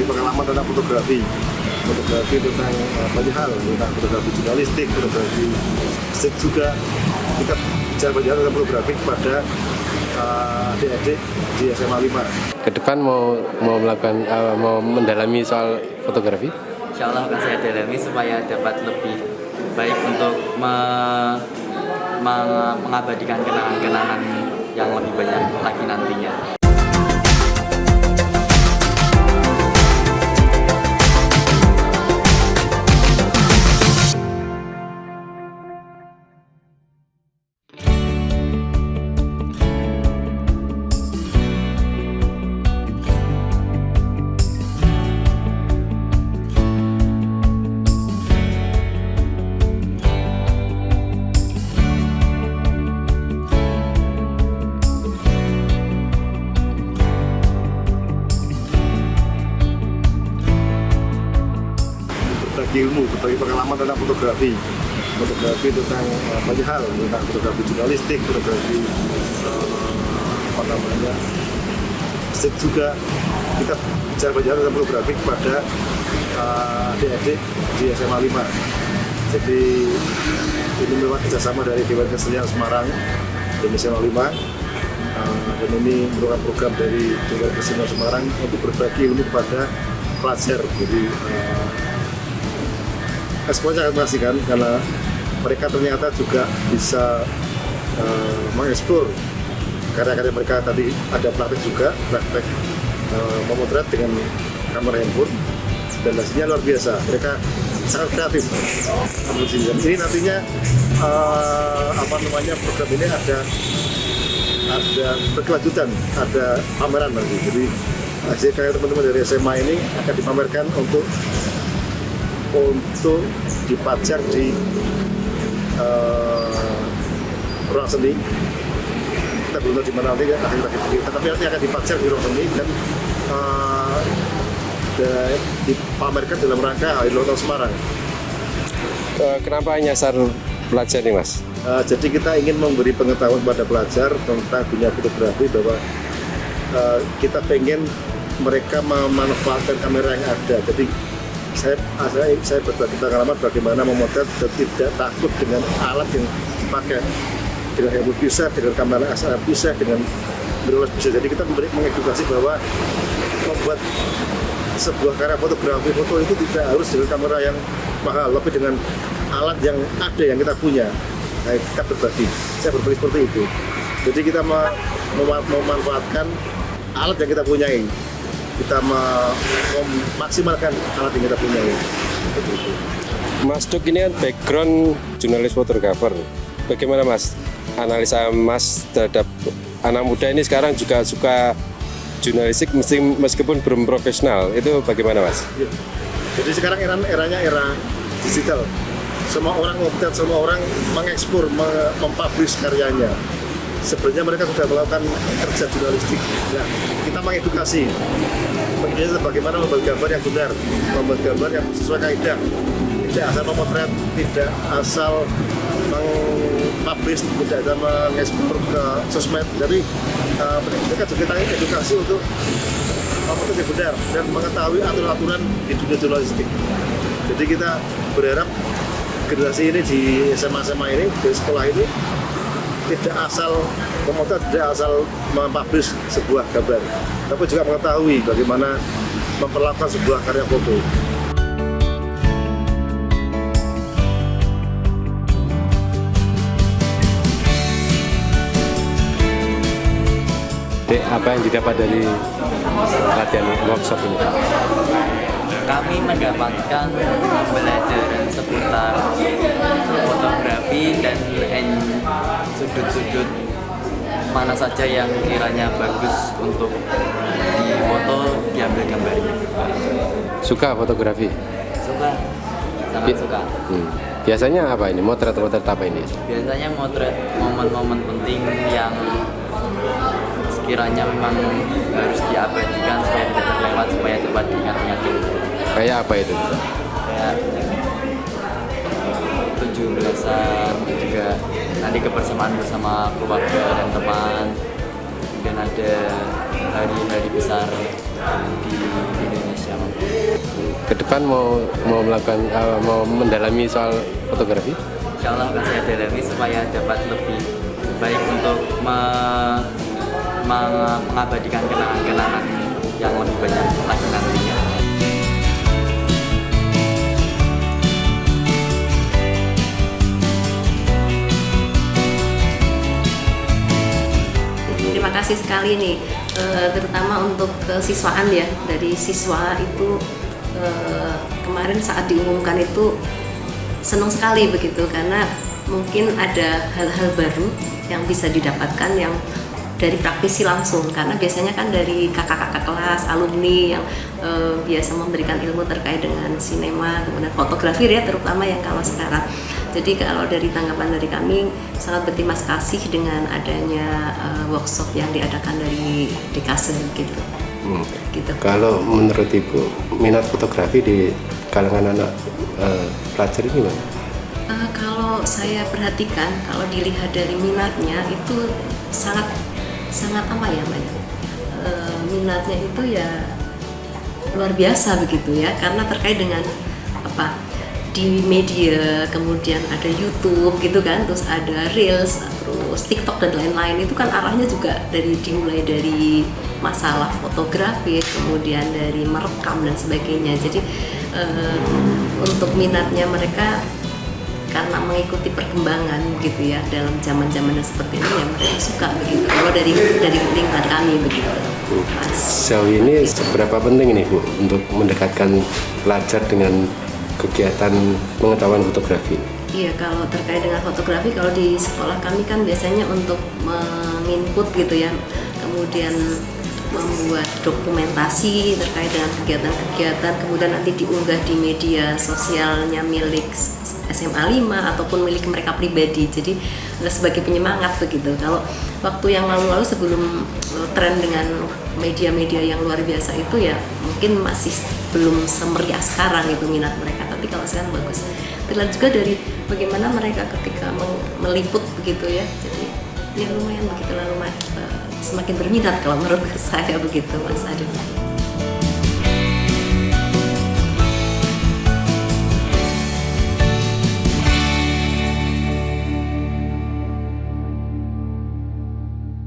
berbagi pengalaman tentang fotografi tentang banyak hal, tentang fotografi jurnalistik, fotografi street juga. Kita bicara banyak hal tentang fotografi kepada adik-adik di SMA 5. Ke depan mau melakukan mau mendalami soal fotografi? Insya Allah akan saya dalami supaya dapat lebih baik untuk mengabadikan kenangan-kenangan yang lebih banyak lagi nantinya. Berbagi pengalaman tentang fotografi tentang banyak hal, tentang fotografi jurnalistik, fotografi street juga. Kita bicara banyak hal tentang fotografi kepada adik-adik di SMA 5. Jadi ini memang kerjasama dari Dewan Kesenian Semarang dan SMA 5. Dan ini merupakan program dari Dewan Kesenian Semarang untuk berbagi ilmu kepada pelajar. Jadi ekspor sangat mengasihkan karena mereka ternyata juga bisa mengeksplor karya-karya mereka. Tadi ada praktek memotret dengan kamera handphone dan hasilnya luar biasa. Mereka sangat kreatif. Dan ini nantinya program ini ada berkelanjutan, ada pameran nanti. Jadi hasil karya teman-teman dari SMA ini akan dipamerkan untuk dipajang di ruang seni. Kita belum tahu di mana nanti tapi nanti akan dipajang di ruang seni dan dipamerkan dalam rangka Hari Ulang Tahun Semarang. Kenapa nyasar pelajar nih, Mas? Jadi kita ingin memberi pengetahuan kepada pelajar tentang dunia fotografi, bahwa kita pengen mereka memanfaatkan kamera yang ada. Jadi saya berbagi pengalaman bagaimana memotret dan tidak takut dengan alat yang dipakai, dengan handphone bisa, dengan kamera SLR bisa, dengan mirrorless bisa. Jadi kita mengedukasi bahwa membuat sebuah karya fotografi foto itu tidak harus dengan kamera yang mahal, tapi dengan alat yang ada yang kita punya. Nah, kita saya berbagi seperti itu. Jadi kita memanfaatkan alat yang kita punyai. Kita memaksimalkan alat yang kita punya. Mas Duk ini kan background jurnalis fotografer. Bagaimana Mas analisa Mas terhadap anak muda ini sekarang juga suka jurnalistik meskipun belum profesional, itu bagaimana Mas? Ya. Jadi sekarang eranya era digital. Semua orang mengekspor, mempublish karyanya. Sebenarnya mereka sudah melakukan kerja jurnalistik. Nah, kita mengedukasi bagaimana membuat gambar yang benar, membuat gambar yang sesuai kaidah, tidak asal memotret, tidak asal mengpublish, tidak asal mengekspor ke sosmed. Jadi mereka juga kita edukasi untuk memotret yang benar dan mengetahui aturan-aturan di dunia jurnalistik. Jadi kita berharap generasi ini di SMA ini, di sekolah ini, tidak asal memotret, tidak asal mempublish sebuah gambar, tapi juga mengetahui bagaimana memperlakukan sebuah karya foto. Dek, apa yang didapat dari latihan workshop ini? Kami mendapatkan pembelajaran seputar fotografi dan sudut-sudut mana saja yang kiranya bagus untuk difoto, diambil gambarnya. Suka fotografi? Suka, sangat suka. Biasanya apa ini? Motret apa ini? Biasanya motret momen-momen penting yang sekiranya memang harus diabadikan supaya tidak terlewat, supaya dapat diingat-ingat dulu. Kayak apa itu? Kayak 17-an juga, nanti kebersamaan bersama keluarga dan teman, dan ada hari-hari besar di Indonesia. ke depan mau melakukan mau mendalami soal fotografi? Insya Allah akan saya dalami supaya dapat lebih baik untuk mengabadikan kenangan-kenangan yang lebih banyak lagi nantinya. Terima kasih sekali nih, terutama untuk kesiswaan ya. Dari siswa itu kemarin saat diumumkan itu senang sekali begitu, karena mungkin ada hal-hal baru yang bisa didapatkan yang dari praktisi langsung, karena biasanya kan dari kakak-kakak kelas, alumni yang biasa memberikan ilmu terkait dengan sinema, kemudian fotografi ya terutama yang kalau sekarang. Jadi kalau dari tanggapan dari kami sangat berterima kasih dengan adanya workshop yang diadakan dari Dekase gitu. Gitu. Kalau menurut Ibu minat fotografi di kalangan anak pelajar ini gimana? Kalau saya perhatikan, kalau dilihat dari minatnya itu sangat apa ya Mbak? Minatnya itu ya luar biasa begitu ya, karena terkait dengan apa? Di media, kemudian ada YouTube gitu kan, terus ada Reels, terus TikTok dan lain-lain, itu kan arahnya juga dimulai dari masalah fotografi, kemudian dari merekam dan sebagainya. Jadi untuk minatnya mereka karena mengikuti perkembangan gitu ya dalam zaman-zaman seperti ini ya mereka suka begitu. Kalau dari lingkungan kami begitu. Sejauh ini seberapa penting ini Bu untuk mendekatkan pelajar dengan kegiatan pengetahuan fotografi? Iya, kalau terkait dengan fotografi, kalau di sekolah kami kan biasanya untuk menginput gitu ya, kemudian membuat dokumentasi terkait dengan kegiatan-kegiatan, kemudian nanti diunggah di media sosialnya milik SMA 5 ataupun milik mereka pribadi. Jadi sebagai penyemangat begitu. Kalau waktu yang lalu-lalu sebelum tren dengan media-media yang luar biasa itu ya mungkin masih belum semeriah sekarang itu minat mereka, tapi kalau sekarang bagus. Terlihat juga dari bagaimana mereka ketika meliput begitu ya, jadi ya lumayan begitu, lalu semakin berminat kalau menurut saya begitu Mas Adit.